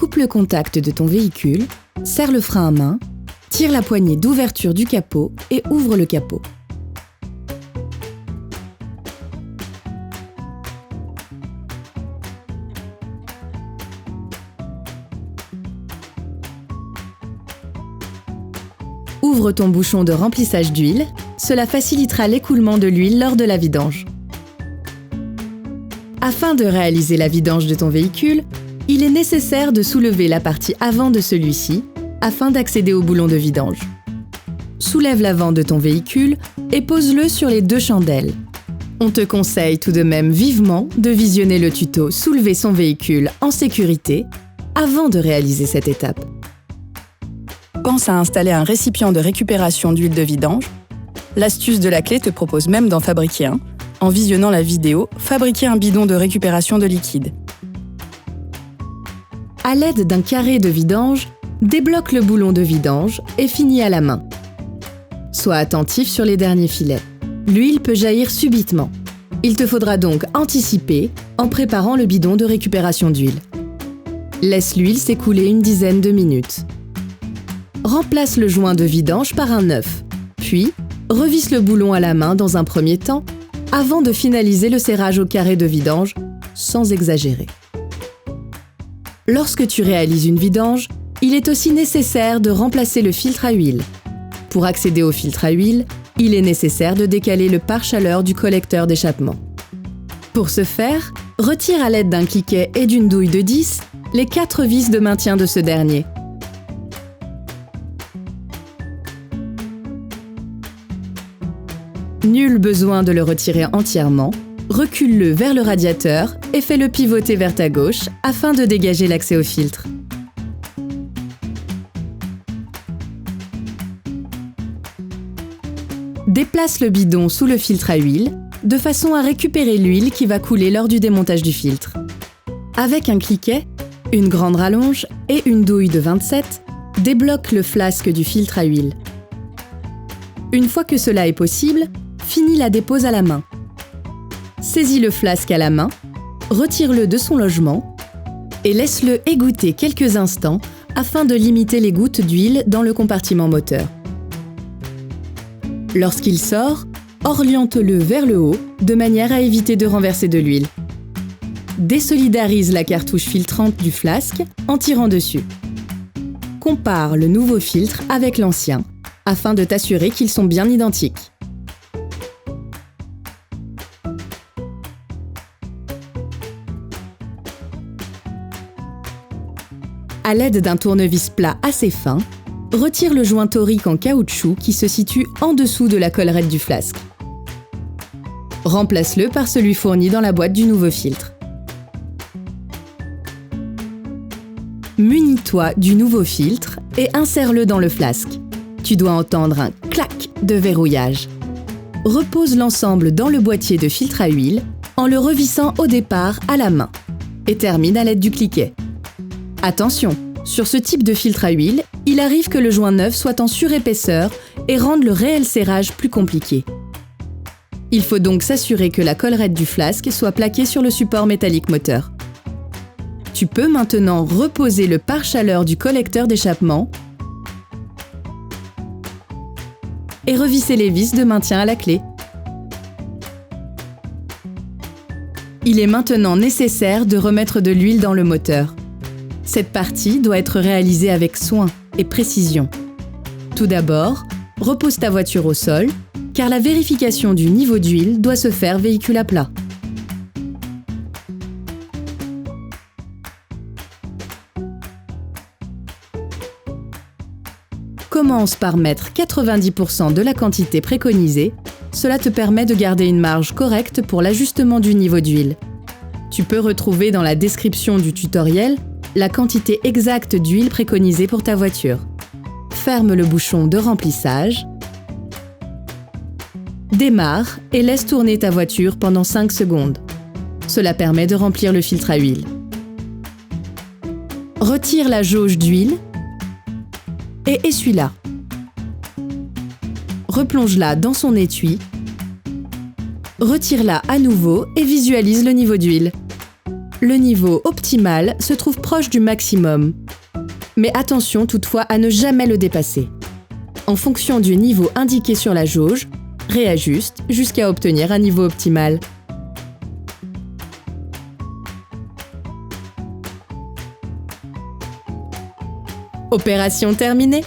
coupe le contact de ton véhicule, serre le frein à main, tire la poignée d'ouverture du capot et ouvre le capot. Ouvre ton bouchon de remplissage d'huile, cela facilitera l'écoulement de l'huile lors de la vidange. Afin de réaliser la vidange de ton véhicule, il est nécessaire de soulever la partie avant de celui-ci afin d'accéder au boulon de vidange. Soulève l'avant de ton véhicule et pose-le sur les 2 chandelles. On te conseille tout de même vivement de visionner le tuto « Soulever son véhicule en sécurité » avant de réaliser cette étape. Pense à installer un récipient de récupération d'huile de vidange. L'astuce de la clé te propose même d'en fabriquer un, en visionnant la vidéo « Fabriquer un bidon de récupération de liquide ». À l'aide d'un carré de vidange, débloque le boulon de vidange et finis à la main. Sois attentif sur les derniers filets. L'huile peut jaillir subitement. Il te faudra donc anticiper en préparant le bidon de récupération d'huile. Laisse l'huile s'écouler une dizaine de minutes. Remplace le joint de vidange par un neuf, puis revisse le boulon à la main dans un premier temps avant de finaliser le serrage au carré de vidange sans exagérer. Lorsque tu réalises une vidange, il est aussi nécessaire de remplacer le filtre à huile. Pour accéder au filtre à huile, il est nécessaire de décaler le pare-chaleur du collecteur d'échappement. Pour ce faire, retire à l'aide d'un cliquet et d'une douille de 10 les 4 vis de maintien de ce dernier. Nul besoin de le retirer entièrement, recule-le vers le radiateur et fais-le pivoter vers ta gauche afin de dégager l'accès au filtre. Déplace le bidon sous le filtre à huile, de façon à récupérer l'huile qui va couler lors du démontage du filtre. Avec un cliquet, une grande rallonge et une douille de 27, débloque le flasque du filtre à huile. Une fois que cela est possible, finis la dépose à la main. Saisis le flasque à la main, retire-le de son logement et laisse-le égoutter quelques instants afin de limiter les gouttes d'huile dans le compartiment moteur. Lorsqu'il sort, oriente-le vers le haut de manière à éviter de renverser de l'huile. Désolidarise la cartouche filtrante du flasque en tirant dessus. Compare le nouveau filtre avec l'ancien afin de t'assurer qu'ils sont bien identiques. À l'aide d'un tournevis plat assez fin, retire le joint torique en caoutchouc qui se situe en dessous de la collerette du flasque. Remplace-le par celui fourni dans la boîte du nouveau filtre. Munis-toi du nouveau filtre et insère-le dans le flasque. Tu dois entendre un clac de verrouillage. Repose l'ensemble dans le boîtier de filtre à huile en le revissant au départ à la main et termine à l'aide du cliquet. Attention, sur ce type de filtre à huile, il arrive que le joint neuf soit en surépaisseur et rende le réel serrage plus compliqué. Il faut donc s'assurer que la collerette du flasque soit plaquée sur le support métallique moteur. Tu peux maintenant reposer le pare-chaleur du collecteur d'échappement et revisser les vis de maintien à la clé. Il est maintenant nécessaire de remettre de l'huile dans le moteur. Cette partie doit être réalisée avec soin et précision. Tout d'abord, repose ta voiture au sol, car la vérification du niveau d'huile doit se faire véhicule à plat. Commence par mettre 90% de la quantité préconisée, cela te permet de garder une marge correcte pour l'ajustement du niveau d'huile. Tu peux retrouver dans la description du tutoriel la quantité exacte d'huile préconisée pour ta voiture. Ferme le bouchon de remplissage, démarre et laisse tourner ta voiture pendant 5 secondes. Cela permet de remplir le filtre à huile. Retire la jauge d'huile et essuie-la. Replonge-la dans son étui. Retire-la à nouveau et visualise le niveau d'huile. le niveau optimal se trouve proche du maximum. Mais attention toutefois à ne jamais le dépasser. En fonction du niveau indiqué sur la jauge, réajuste jusqu'à obtenir un niveau optimal. Opération terminée!